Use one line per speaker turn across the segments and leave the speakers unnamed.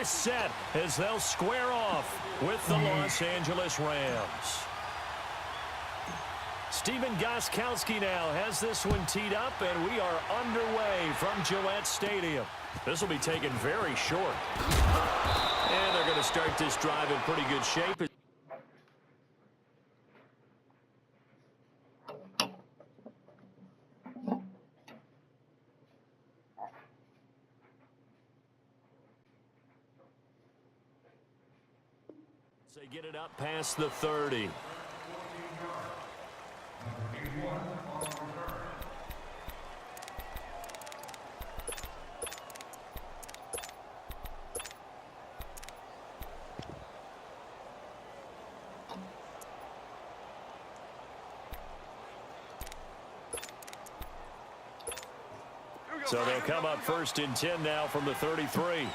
is set as they'll square off with the Los Angeles Rams. Steven Gostkowski now has this one teed up, and we are underway from Gillette Stadium. This will be taken very short. And they're going to start this drive in pretty good shape. They get it up past the 30. So they'll come up 1st and 10 now from the 33.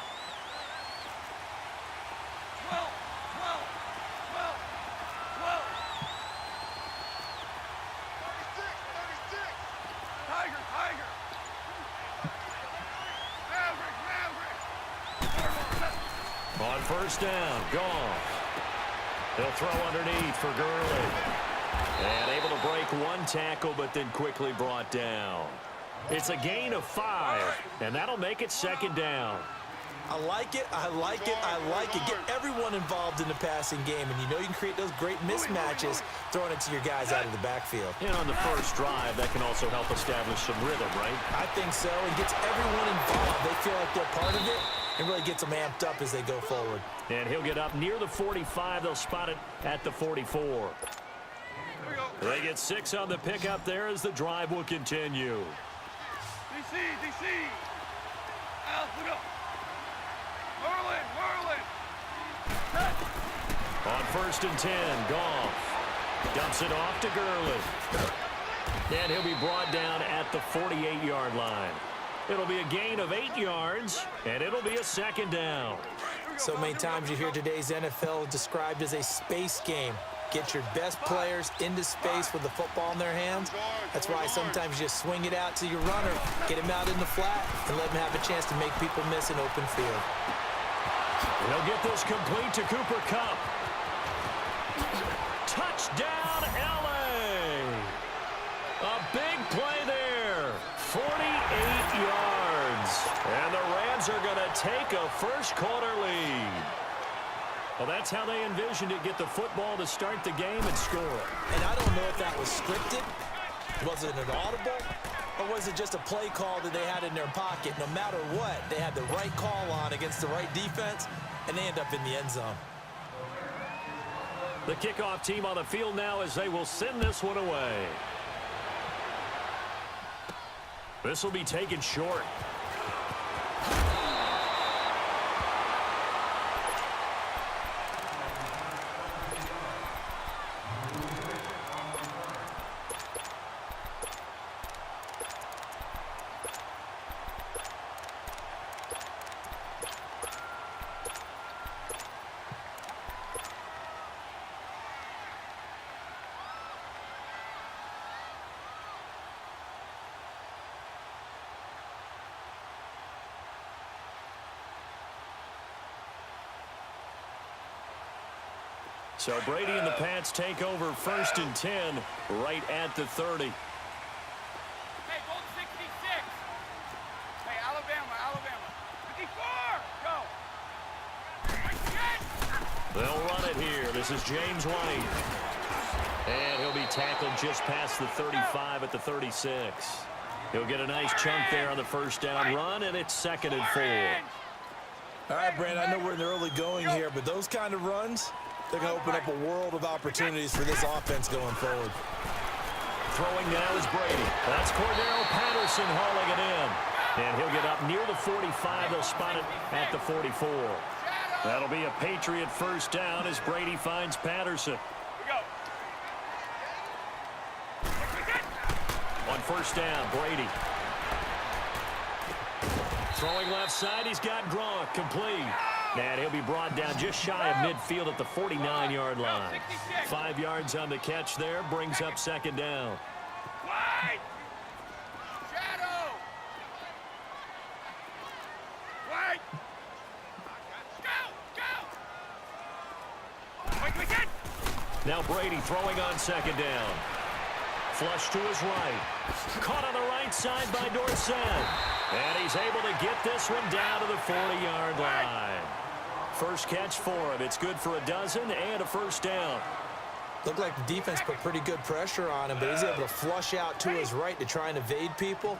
On 1st down, Goff. They'll throw underneath for Gurley. And able to break one tackle, but then quickly brought down. It's a gain of 5, and that'll make it 2nd down.
I like it, I like it, I like it. Get everyone involved in the passing game, and you know you can create those great mismatches throwing it to your guys out of the backfield.
And on the first drive, that can also help establish some rhythm, right?
I think so. It gets everyone involved. They feel like they're part of it, and really gets them amped up as they go forward.
And he'll get up near the 45. They'll spot it at the 44. They get 6 on the pickup there as the drive will continue.
DC. Al, look up. Merlin.
On 1st and 10, Goff dumps it off to Gurley. And he'll be brought down at the 48-yard line. It'll be a gain of 8 yards, and it'll be a 2nd down.
So many times you hear today's NFL described as a space game. Get your best players into space with the football in their hands. That's why sometimes you just swing it out to your runner, get him out in the flat, and let him have a chance to make people miss an open field.
They'll get this complete to Cooper Kupp. Touchdown, L.A. A big play there. 48 yards. And the Rams are going to take a first-quarter lead. Well, that's how they envisioned it. Get the football to start the game and score.
And I don't know if that was scripted. Was it an audible? Or was it just a play call that they had in their pocket? No matter what, they had the right call on against the right defense, and they end up in the end zone.
The kickoff team on the field now as they will send this one away. This will be taken short. So Brady and the Pats take over 1st and 10 right at the 30.
Hey, goal 66. Hey, Alabama. 54, go.
They'll run it here. This is James White. And he'll be tackled just past the 35 at the 36. He'll get a nice chunk there on the 1st down run, and it's 2nd and 4.
All right, Brandon, I know we're in the early going here, but those kind of runs, they're going to open up a world of opportunities for this offense going forward.
Throwing now is Brady. That's Cordero Patterson hauling it in. And he'll get up near the 45. They'll spot it at the 44. That'll be a Patriot 1st down as Brady finds Patterson. On 1st down, Brady. Throwing left side, he's got Gronk complete. And he'll be brought down just shy of midfield at the 49-yard line. 5 yards on the catch there, brings up 2nd down.
Wide. Shadow. Wide.
Now Brady throwing on second down. Flush to his right. Caught on the right side by Dorsett. And he's able to get this one down to the 40-yard line. First catch for him. It's good for a dozen and a first down.
Looked like the defense put pretty good pressure on him, but he's able to flush out to his right to try and evade people.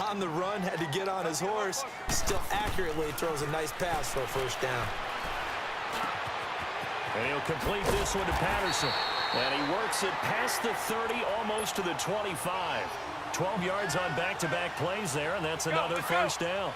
On the run, had to get on his horse. Still accurately throws a nice pass for a first down.
And he'll complete this one to Patterson. And he works it past the 30, almost to the 25. 12 yards on back-to-back plays there, and that's another first down.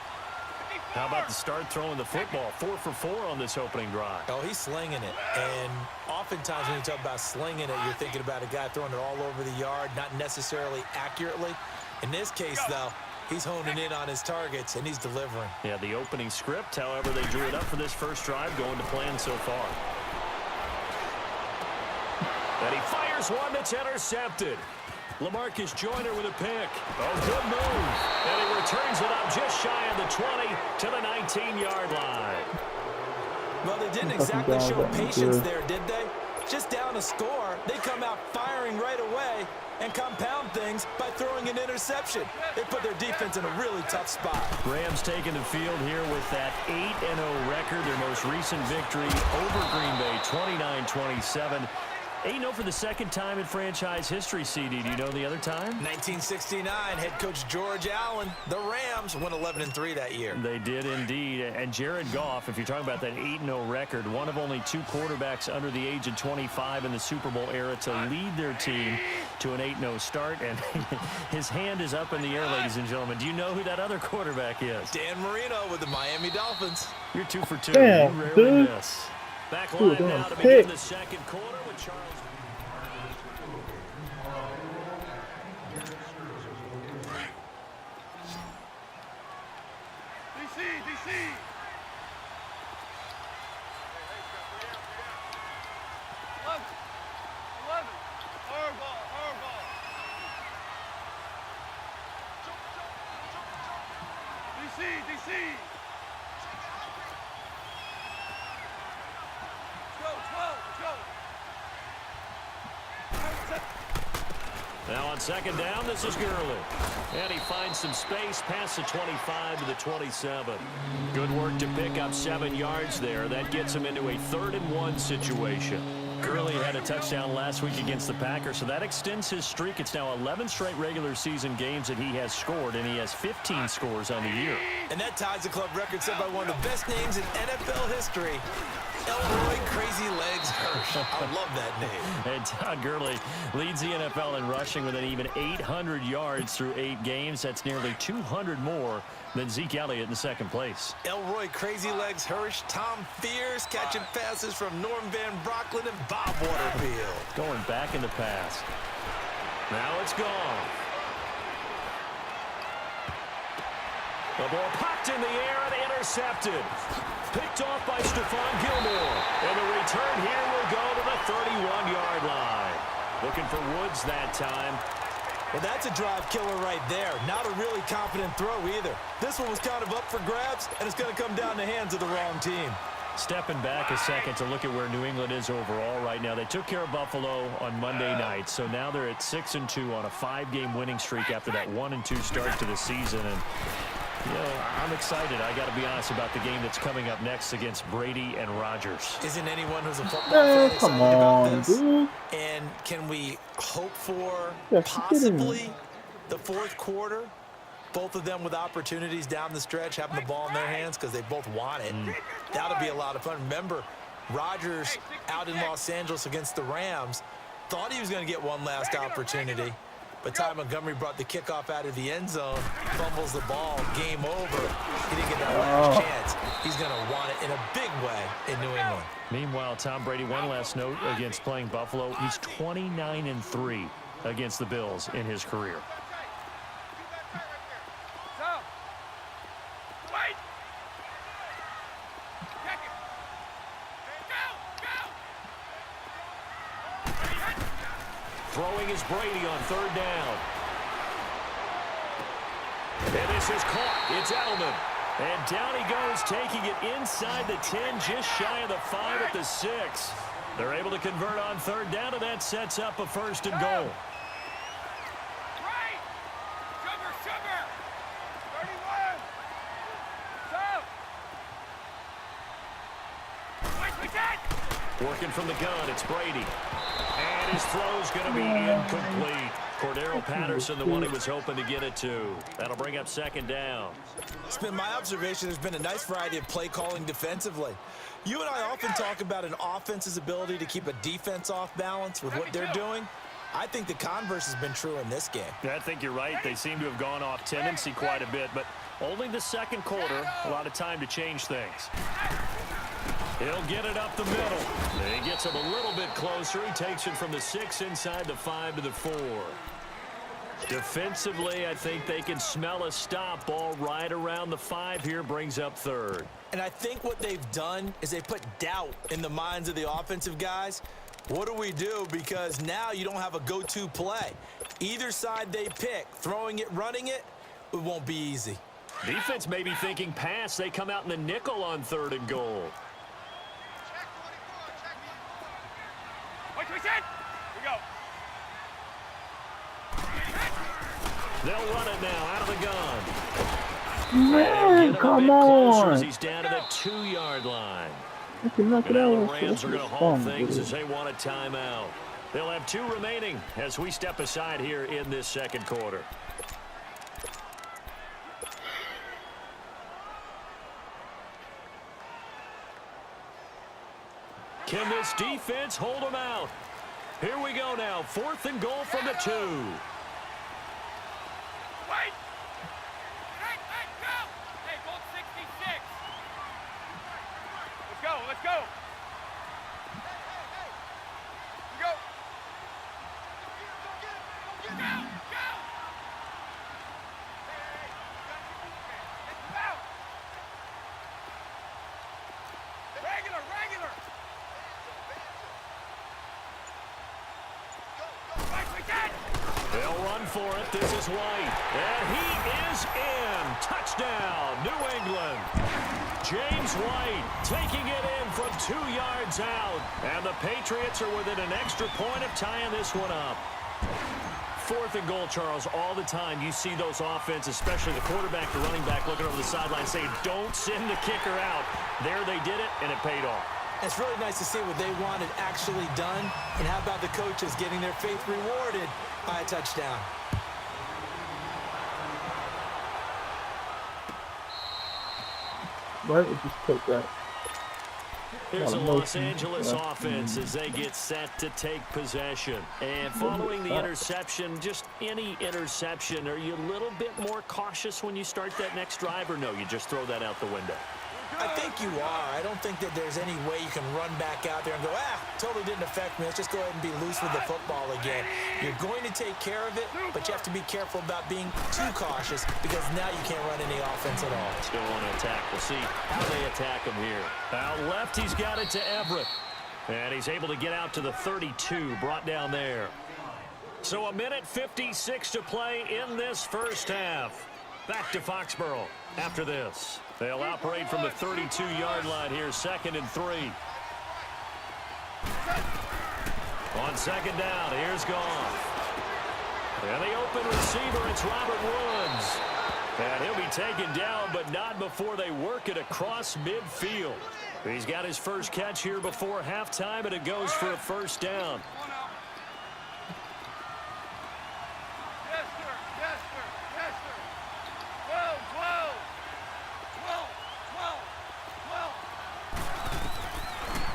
How about the start throwing the football? 4 for 4 on this opening drive.
Oh, he's slinging it. And oftentimes when you talk about slinging it, you're thinking about a guy throwing it all over the yard, not necessarily accurately. In this case, though, he's honing in on his targets, and he's delivering.
Yeah, the opening script, however, they drew it up for this first drive, going to plan so far. And he fires one that's intercepted. LaMarcus Joyner with a pick. Oh, good move. And he returns it up just shy of the 20 to the 19-yard line.
Well, they didn't exactly show patience there, did they? Just down a score, they come out firing right away and compound things by throwing an interception. They put their defense in a really tough spot.
Rams taking the field here with that 8-0 record, their most recent victory over Green Bay, 29-27. 8-0 for the second time in franchise history, CD. Do you know the other time?
1969, head coach George Allen. The Rams went 11-3 that year.
They did indeed. And Jared Goff, if you're talking about that 8-0 record, one of only 2 quarterbacks under the age of 25 in the Super Bowl era to lead their team to an 8-0 start. And his hand is up in the air, ladies and gentlemen. Do you know who that other quarterback is?
Dan Marino with the Miami Dolphins.
You're 2 for 2.
Damn,
you rarely
dude.
miss. Back line now to
pick.
begin the second quarter with Charles.
DC. 11. Hardball. DC. Let's go.
Now on second down, this is Gurley. And he finds some space past the 25 to the 27. Good work to pick up 7 yards there. That gets him into a 3rd-and-1 situation. Gurley had a touchdown last week against the Packers, so that extends his streak. It's now 11 straight regular season games that he has scored, and he has 15 scores on the year.
And that ties the club record set by one of the best names in NFL history, Elroy Crazy Legs Hirsch. I love that name.
And Todd Gurley leads the NFL in rushing with an even 800 yards through 8 games. That's nearly 200 more than Zeke Elliott in second place.
Elroy Crazy Legs Hirsch, Tom Fears catching passes from Norm Van Brocklin and Bob Waterfield.
Going back in the pass. Now it's gone. The ball popped in the air and intercepted. Picked off by Stephon Gilmore. And the return here will go to the 31-yard line. Looking for Woods that time.
Well, that's a drive killer right there. Not a really confident throw either. This one was kind of up for grabs, and it's going to come down the hands of the wrong team.
Stepping back a second to look at where New England is overall right now. They took care of Buffalo on Monday night, so now they're at 6-2 on a 5-game winning streak after that 1-2 start to the season. And you know, I'm excited. I got to be honest about the game that's coming up next against Brady and Rodgers.
Isn't anyone who's a football fan excited
come
about
on,
this?
dude.
And can we hope for
Yes,
possibly the 4th quarter? Both of them with opportunities down the stretch, having the ball in their hands because they both want it. That'll be a lot of fun. Remember, Rodgers out in Los Angeles against the Rams thought he was going to get one last opportunity. But Ty Montgomery brought the kickoff out of the end zone, fumbles the ball, game over. He didn't get that last chance. He's going to want it in a big way in New England.
Meanwhile, Tom Brady, one last note against playing Buffalo. He's 29-3 against the Bills in his career. Throwing is Brady on 3rd down. And this is caught. It's Edelman. And down he goes, taking it inside the 10, just shy of the 5 at the 6. They're able to convert on third down, and that sets up a first and goal.
Right! Sugar, sugar! 31! Stop! Wait, we did!
Working from the gun, it's Brady. And his throw's going to be incomplete. Cordero Patterson, the one he was hoping to get it to. That'll bring up second down.
It's been my observation there's been a nice variety of play calling defensively. You and I often talk about an offense's ability to keep a defense off balance with what they're doing. I think the converse has been true in this game.
Yeah, I think you're right. They seem to have gone off tendency quite a bit, but only the second quarter, a lot of time to change things. He'll get it up the middle. He gets him a little bit closer. He takes it from the 6 inside the 5 to the 4. Defensively, I think they can smell a stop. Ball right around the 5 here, brings up third.
And I think what they've done is they put doubt in the minds of the offensive guys. What do we do? Because now you don't have a go-to play. Either side they pick, throwing it, running it, it won't be easy.
Defense may be thinking pass. They come out in the nickel on third and goal.
Wait, we said! We go.
They'll run it now out of the
Man,
gun. Get him
come
a bit closer as
on.
he's down to the 2-yard line.
I can knock it
Now
out.
the Rams are going to hold things as they want a timeout. They'll have 2 remaining as we step aside here in this second quarter. Can this defense hold them out? Here we go now. 4th and goal from the 2.
Wait! Hey, go! Hey, goal 66! Let's go, let's go! Go! Go, go! Regular, regular!
They'll run for it. This is White. And he is in. Touchdown, New England. James White taking it in from 2 yards out. And the Patriots are within an extra point of tying this one up. 4th and goal, Charles. All the time you see those offenses, especially the quarterback, the running back, looking over the sideline saying, don't send the kicker out. There they did it, and it paid off.
It's really nice to see what they wanted actually done. And how about the coaches getting their faith rewarded by a touchdown?
Why would you take that?
Here's a Los Angeles offense as they get set to take possession. And following the interception, just any interception, are you a little bit more cautious when you start that next drive, or no, you just throw that out the window?
I think you are. I don't think that there's any way you can run back out there and go, totally didn't affect me. Let's just go ahead and be loose with the football again. You're going to take care of it, but you have to be careful about being too cautious because now you can't run any offense at all.
Still want to attack. We'll see how they attack him here. Out left, he's got it to Everett. And he's able to get out to the 32, brought down there. So a minute 56 to play in this first half. Back to Foxborough after this. They'll operate from the 32-yard line here, 2nd and 3. On 2nd down, here's Goff. And the open receiver, it's Robert Woods. And he'll be taken down, but not before they work it across midfield. He's got his first catch here before halftime, and it goes for a first down.
Yes, sir. Yes, sir. Yes, sir. 12, 12. 12, 12, 12.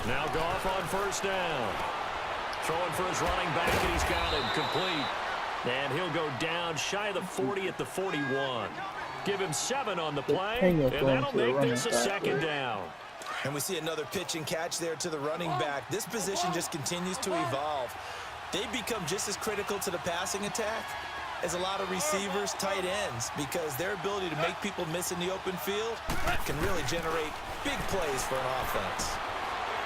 Now Goff on first down. Throwing for his running back, and he's got him complete. And he'll go down shy of the 40 at the 41. Give him 7 on the play, and that'll make this a second down.
And we see another pitch and catch there to the running back. This position just continues to evolve. They become just as critical to the passing attack as a lot of receivers, tight ends, because their ability to make people miss in the open field can really generate big plays for an offense.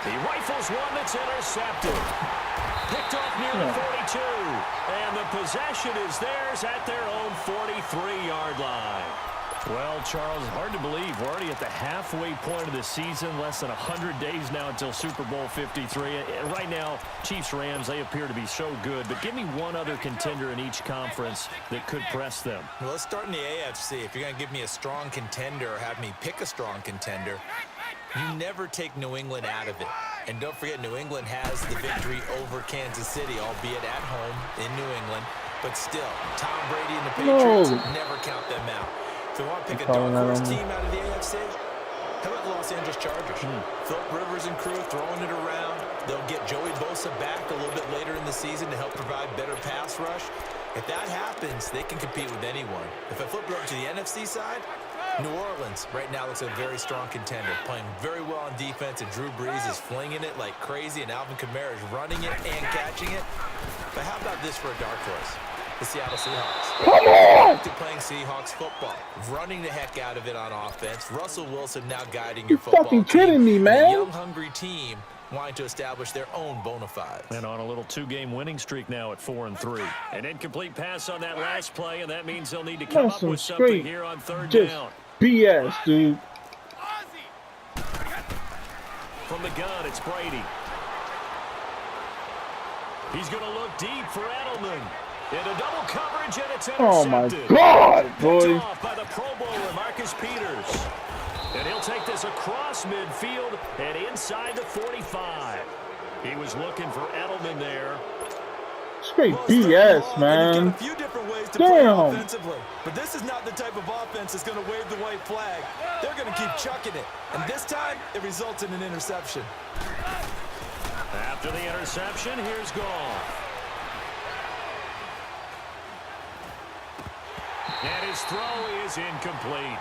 He rifles one that's intercepted. Picked off near the 42. And the possession is theirs at their own 43-yard line. Well, Charles, hard to believe. We're already at the halfway point of the season, less than 100 days now until Super Bowl 53. And right now, Chiefs-Rams, they appear to be so good. But give me one other contender in each conference that could press them.
Well, let's start in the AFC. If you're going to give me a strong contender or have me pick a strong contender, you never take New England out of it. And don't forget, New England has the victory over Kansas City, albeit at home in New England. But still, Tom Brady and the Patriots, never count them out. If you want to pick a dark horse team out of the AFC, how about the Los Angeles Chargers? Philip Rivers and crew throwing it around. They'll get Joey Bosa back a little bit later in the season to help provide better pass rush. If that happens, they can compete with anyone. If I flip it over to the NFC side, New Orleans right now looks a very strong contender, playing very well on defense, and Drew Brees is flinging it like crazy, and Alvin Kamara is running it and catching it. But how about this for a dark horse? The Seattle Seahawks.
Come on!
They're playing Seahawks football, running the heck out of it on offense. Russell Wilson now guiding
You
your football
fucking
team.
kidding me, man?
A young, hungry team wanting to establish their own bona fides.
And on a little two-game winning streak now at 4-3. An incomplete pass on that last play, and that means they'll need to come up with something here on third down.
BS, dude.
From the gun, it's Brady. He's going to look deep for Edelman. Into double coverage, and it's intercepted.
Oh, my God, boy.
Picked off by the Pro Bowler, Marcus Peters. And he'll take this across midfield and inside the 45. He was looking for Edelman there.
Straight BS, man.
A few different ways to
Damn.
play offensively, but this is not the type of offense that's going to wave the white flag. They're going to keep chucking it, and this time it results in an interception.
After the interception, here's Goff. And his throw is incomplete.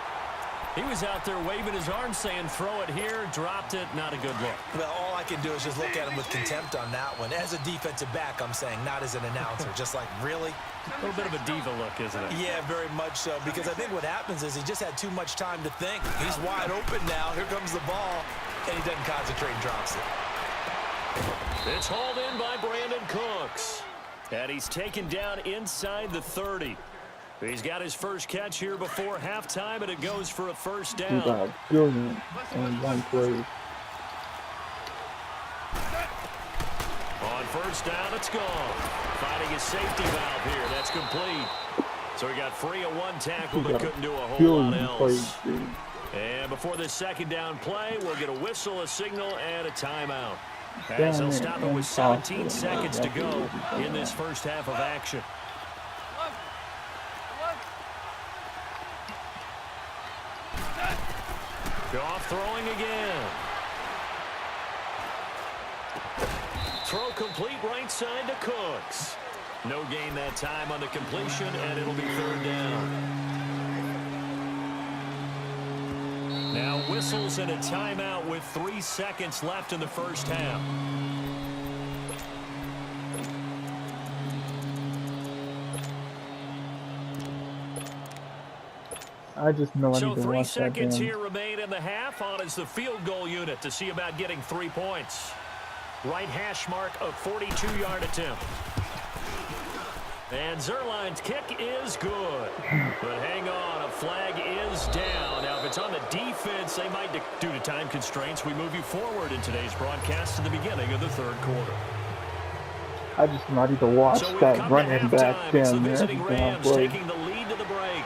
He was out there waving his arm saying, throw it here, dropped it, not a good look.
Well, all I can do is just look at him with contempt on that one. As a defensive back, I'm saying, not as an announcer. Just like, really?
A little bit of a diva look, isn't it?
Yeah, very much so, because I think what happens is he just had too much time to think. He's wide open now. Here comes the ball, and he doesn't concentrate and drops it.
It's hauled in by Brandon Cooks. And he's taken down inside the 30. He's got his first catch here before halftime, and it goes for a first down.
You got brilliant on one play.
On first down, it's gone. Finding his safety valve here. That's complete. So he got free of one tackle, but couldn't do a whole lot else. And before this second down play, we'll get a whistle, a signal, and a timeout. As they'll stop it with 17 seconds to go in this first half of action. Goff throwing again. Throw complete right side to Cooks. No gain that time on the completion, and it'll be third down. Now whistles and a timeout with 3 seconds left in the first half.
I just know I
So
need to
3
watch that
seconds
damn.
here remain in the half on as the field goal unit to see about getting 3 points. Right hash mark of 42-yard attempt. And Zerline's kick is good. But hang on, a flag is down. Now, if it's on the defense, they might, due to time constraints, we move you forward in today's broadcast to the beginning of the third quarter.
I just know I need to watch
So we've
that
come to
running back
halftime. It's the
damn
visiting
there.
Rams taking the lead to the break.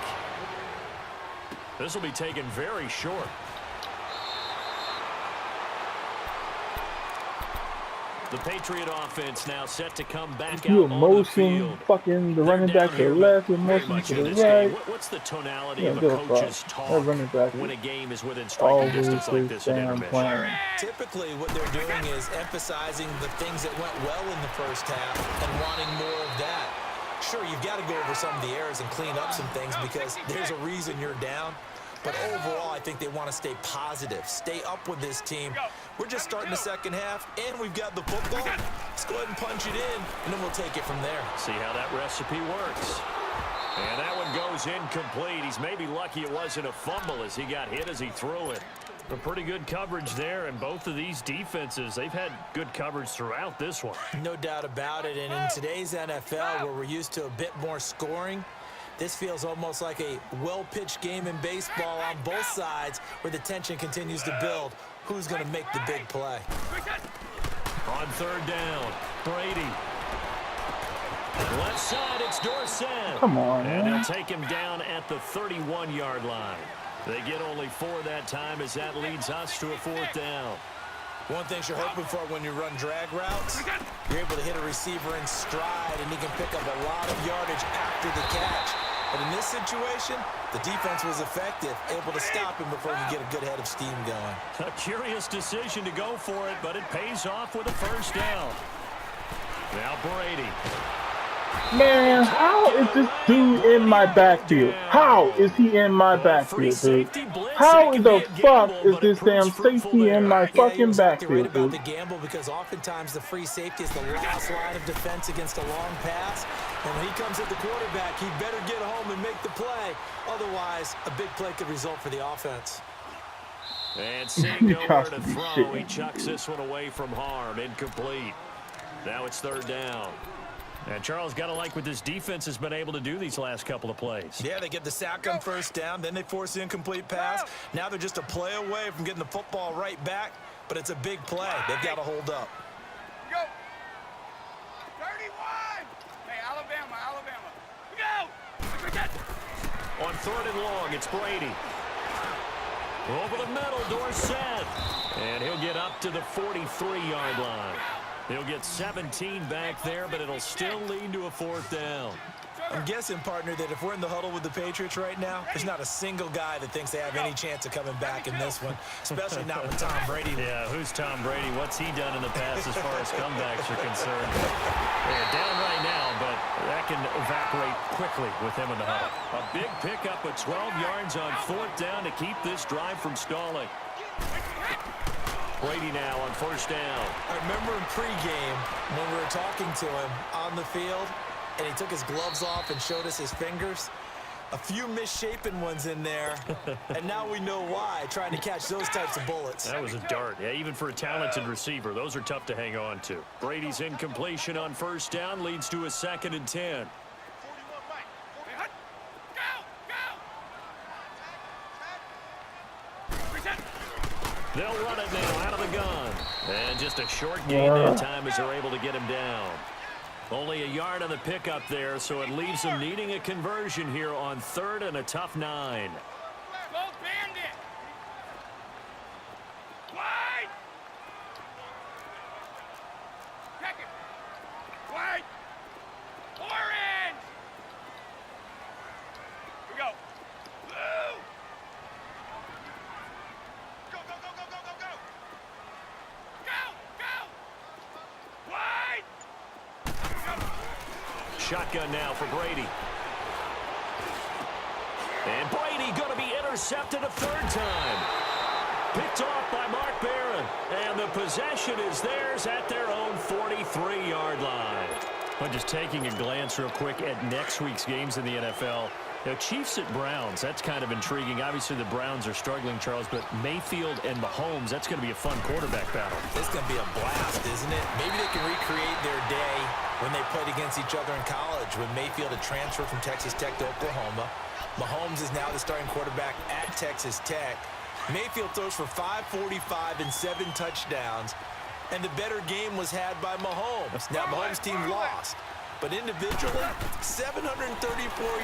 This will be taken very short. The Patriot offense now set to come back
You
out on the
motion
field.
fucking the
They're
running
down
back to
here
the left, you
very
motion
much
to
in
the
this game.
right.
What's the tonality
Yeah,
of a
go for
coach's
it.
talk
That running back
when
is
a game is within striking
always
distance like
his
this in
damn
intermission?
plan.
Typically, what they're doing is emphasizing the things that went well in the first half and wanting more of that. Sure, you've got to go over some of the errors and clean up some things because there's a reason you're down. But overall, I think they want to stay positive, stay up with this team. We're just starting the second half, and we've got the football. Let's go ahead and punch it in, and then we'll take it from there.
See how that recipe works. And that one goes incomplete. He's maybe lucky it wasn't a fumble as he got hit as he threw it. A pretty good coverage there, and both of these defenses, they've had good coverage throughout this one.
No doubt about it, and in today's NFL, where we're used to a bit more scoring, This feels almost like a well-pitched game in baseball on both sides where the tension continues to build. Who's going to make the big play?
On third down, Brady. Left side, it's Dorsett.
Come on,
and
man.
they'll take him down at the 31-yard line. They get only 4 that time as that leads us to a 4th down.
One thing you're hoping for when you run drag routes, you're able to hit a receiver in stride, and he can pick up a lot of yardage after the catch. But in this situation, the defense was effective, able to stop him before he could get a good head of steam going.
A curious decision to go for it, but it pays off with a 1st down. Now Brady.
Man, how is this dude in my backfield? How is he in my backfield, dude? How the fuck is this damn safety in my fucking backfield,
About the
dude?
gamble, because oftentimes the free safety is the last line of defense against a long pass. And when he comes at the quarterback, he better get home and make the play. Otherwise, a big play could result for the offense.
And seeing nowhere to throw, he chucks this one away from harm. Incomplete. Now it's 3rd down. And Charles, got to like what this defense has been able to do these last couple of plays.
Yeah, they get the sack on 1st down, then they force the incomplete pass. Now they're just a play away from getting the football right back, but it's a big play. They've got to hold up.
Go. 31. Hey, Alabama. Go.
On 3rd and long, it's Brady. Over the middle, Dorsett. And he'll get up to the 43-yard line. He'll get 17 back there, but it'll still lead to a 4th down.
I'm guessing, partner, that if we're in the huddle with the Patriots right now, there's not a single guy that thinks they have any chance of coming back in this one, especially not with Tom Brady.
Yeah, who's Tom Brady? What's he done in the past as far as comebacks are concerned? They're down right now, but that can evaporate quickly with him in the huddle. A big pickup of 12 yards on 4th down to keep this drive from stalling. Brady now on 1st down.
I remember in pregame when we were talking to him on the field, and he took his gloves off and showed us his fingers. A few misshapen ones in there, and now we know why, trying to catch those types of bullets.
That was a dart. Yeah, even for a talented receiver, those are tough to hang on to. Brady's incompletion on 1st down leads to a 2nd and 10. They'll run it now out of the gun. And just a short gain that time as they're able to get him down. Only a yard on the pickup there, so it leaves them needing a conversion here on 3rd and a tough 9.
Go Bandit. Wide. Check it. Wide. Orange. Here we go. Blue. Go. Wide.
Shotgun now for Brady. And Brady going to be intercepted a 3rd time. Picked off by Mark Barron. And the possession is theirs at their own 43-yard line. But just taking a glance real quick at next week's games in the NFL. Now, Chiefs at Browns, that's kind of intriguing. Obviously, the Browns are struggling, Charles, but Mayfield and Mahomes, that's going to be a fun quarterback battle.
This is going to be a blast, isn't it? Maybe they can recreate their day when they played against each other in college, when Mayfield had transferred from Texas Tech to Oklahoma. Mahomes is now the starting quarterback at Texas Tech. Mayfield throws for 545 and 7 touchdowns, and the better game was had by Mahomes. Now, Mahomes' team lost, but individually, 734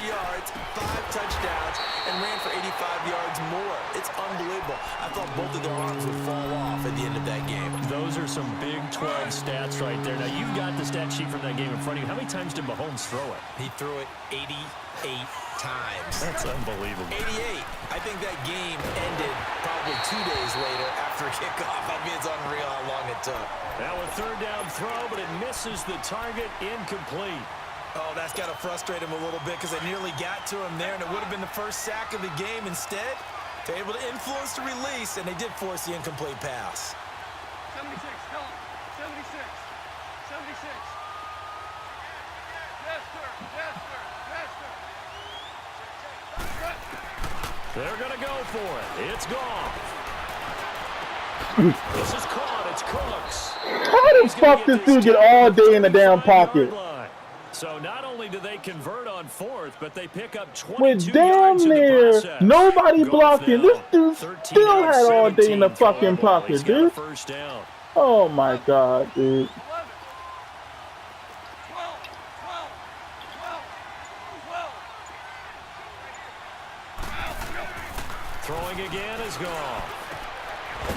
yards, 5 touchdowns, and ran for 85 yards more. It's unbelievable. I thought both of their arms would fall off at the end of that game.
Those are some Big 12 stats right there. Now, you've got the stat sheet from that game in front of you. How many times did Mahomes throw it?
He threw it 88 times.
That's unbelievable.
88. I think that game ended probably 2 days later after kickoff. I mean, it's unreal how long it took.
Now a 3rd down throw, but it misses the target. Incomplete.
Oh, that's got to frustrate him a little bit because they nearly got to him there, and it would have been the first sack of the game. Instead, they're able to influence the release, and they did force the incomplete pass.
76. Tell him. 76. 76. Yes, sir. Yes, sir. Yes, sir.
They're going to go for it. It's gone. This is caught. It's Cooks.
How the fuck this dude get all day in the damn pocket?
So not only do they convert on fourth, but they pick up 22
With damn
yards in the
near
process.
nobody
Goff
blocking.
now,
This dude
13
still
yards,
had all day in the
17
fucking
total.
pocket,
He's got a
dude.
first down.
Oh my god, dude.
12, 12, 12, 12.
Throwing again is Goff.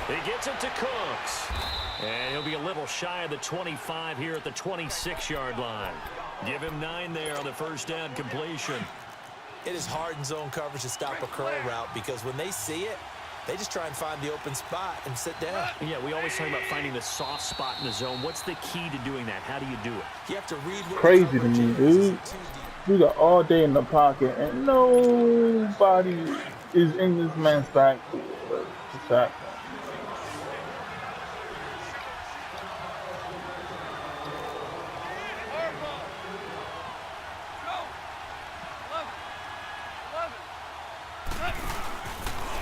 He gets it to Cooks. And he'll be a little shy of the 25 here at the 26-yard line. Give him 9 there on the first down completion.
It is hard in zone coverage to stop a curl route because when they see it, they just try and find the open spot and sit down.
Yeah, we always talk about finding the soft spot in the zone. What's the key to doing that? How do you do it?
You have to read what
Crazy
the
to
coverage
me,
is.
dude.
Is it too deep?
We got all day in the pocket, and nobody is in this man's backfield to sack him.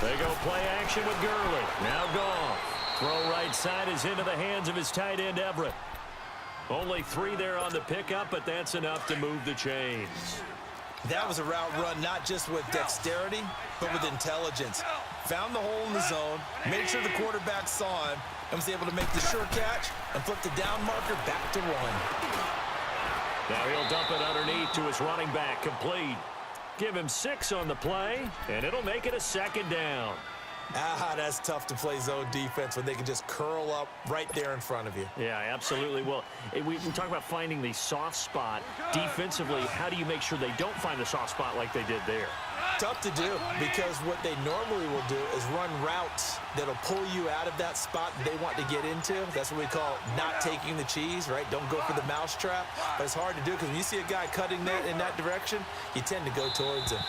They go play action with Gurley. Now Goff. Throw right side is into the hands of his tight end, Everett. Only 3 there on the pickup, but that's enough to move the chains.
That was a route run not just with dexterity, but with intelligence. Found the hole in the zone, made sure the quarterback saw him, and was able to make the sure catch and flip the down marker back to 1.
Now he'll dump it underneath to his running back, complete. Give him 6 on the play, and it'll make it a second down.
Ah, that's tough to play zone defense when they can just curl up right there in front of you.
Yeah, absolutely. Well, we talk about finding the soft spot. Defensively, how do you make sure they don't find the soft spot like they did there?
Tough to do because what they normally will do is run routes that'll pull you out of that spot they want to get into. That's what we call not taking the cheese, right? Don't go for the mousetrap. But it's hard to do because when you see a guy cutting that in that direction, you tend to go towards him.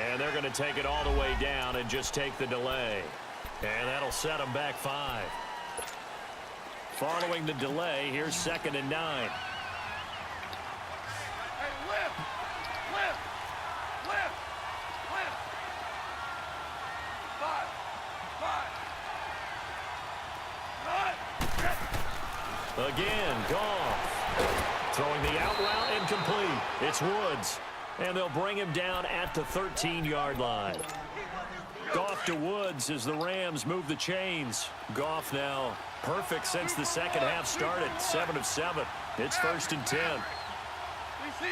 And they're going to take it all the way down and just take the delay. And that'll set them back 5. Following the delay, here's 2nd and 9.
Hey, lift, lift, lift, lift. 5, 5. Run.
Again, Goff. Throwing the out route incomplete. It's Woods. And they'll bring him down at the 13-yard line. Goff to Woods as the Rams move the chains. Goff now perfect since the second half started. 7 of 7. It's 1st and 10.
DC.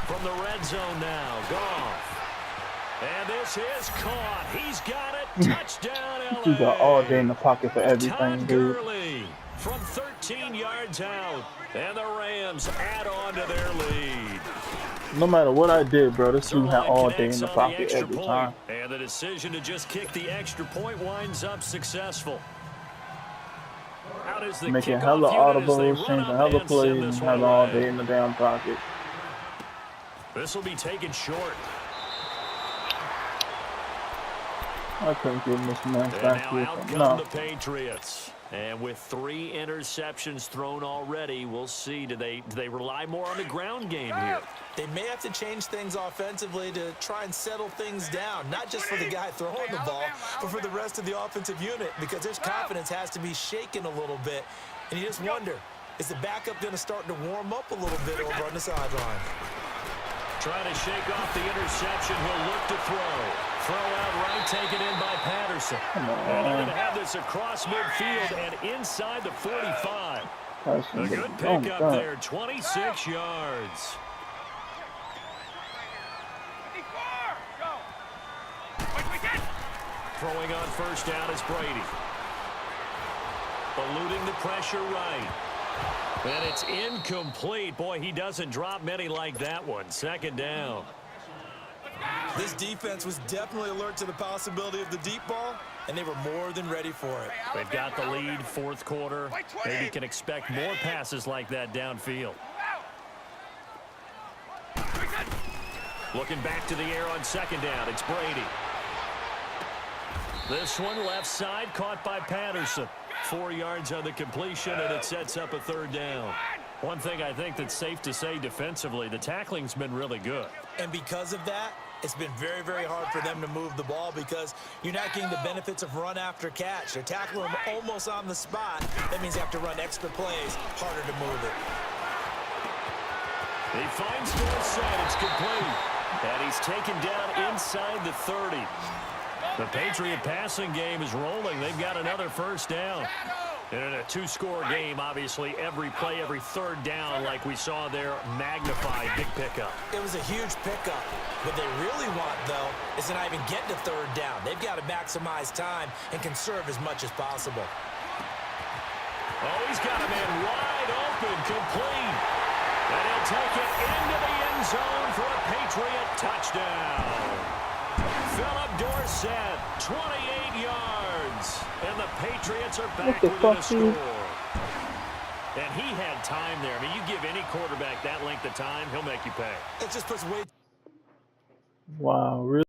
From the red zone now, Goff. And this is caught. He's got it. Touchdown, LA.
We got all day in the pocket for everything,
Todd
dude.
Gurley from 13 yards out. And the Rams add on to their lead.
No matter what I did, bro, this dude had
Zerline
all day in
connects
the
on
pocket
extra
every
point,
time.
and the decision to just kick the extra point winds up successful. Out is the
Making
kickoff
hella
unit as they
audibles,
run
changing
up
hella
and
plays,
send
and
this
having
one
all
away.
day in the damn pocket.
This will be taken short.
I couldn't give this man
And
back
now
here.
out come
No.
the Patriots. And with 3 interceptions thrown already, we'll see. Do they rely more on the ground game here?
They may have to change things offensively to try and settle things down, not just for the guy throwing the ball, but for the rest of the offensive unit, because his confidence has to be shaken a little bit. And you just wonder, is the backup going to start to warm up a little bit over on the sideline?
Trying to shake off the interception. He'll look to throw. Throw out right, taken in by Patterson.
Come on.
And they're going to have this across midfield and inside the 45.
That's
A good
oh my
pickup
God.
there, 26 yards.
54. Go. Quick, get.
Throwing on first down is Brady. Eluding the pressure right. And it's incomplete. Boy, he doesn't drop many like that one. 2nd down.
This defense was definitely alert to the possibility of the deep ball, and they were more than ready for it.
They've got the lead, 4th quarter. Maybe can expect more passes like that downfield. Looking back to the air on 2nd down. It's Brady. This one left side caught by Patterson. 4 yards on the completion, and it sets up a 3rd down. One thing I think that's safe to say defensively, the tackling's been really good.
And because of that, It's been very, very hard for them to move the ball because you're not getting the benefits of run after catch. They're tackling them almost on the spot. That means you have to run extra plays, harder to move it.
He finds Dorsett. It's complete. And he's taken down inside the 30. The Patriot passing game is rolling. They've got another first down. And in a two-score game, obviously, every play, every third down, like we saw there, magnified. Big pickup.
It was a huge pickup. What they really want, though, is to not even get to third down. They've got to maximize time and conserve as much as possible.
Oh, he's got a man wide open, complete. And he'll take it into the end zone for a Patriot touchdown. Philip Dorsett, 28 yards. And the Patriots are back within a score. And he had time there. I mean, you give any quarterback that length of time, he'll make you pay.
It just puts weight.
Wow, really?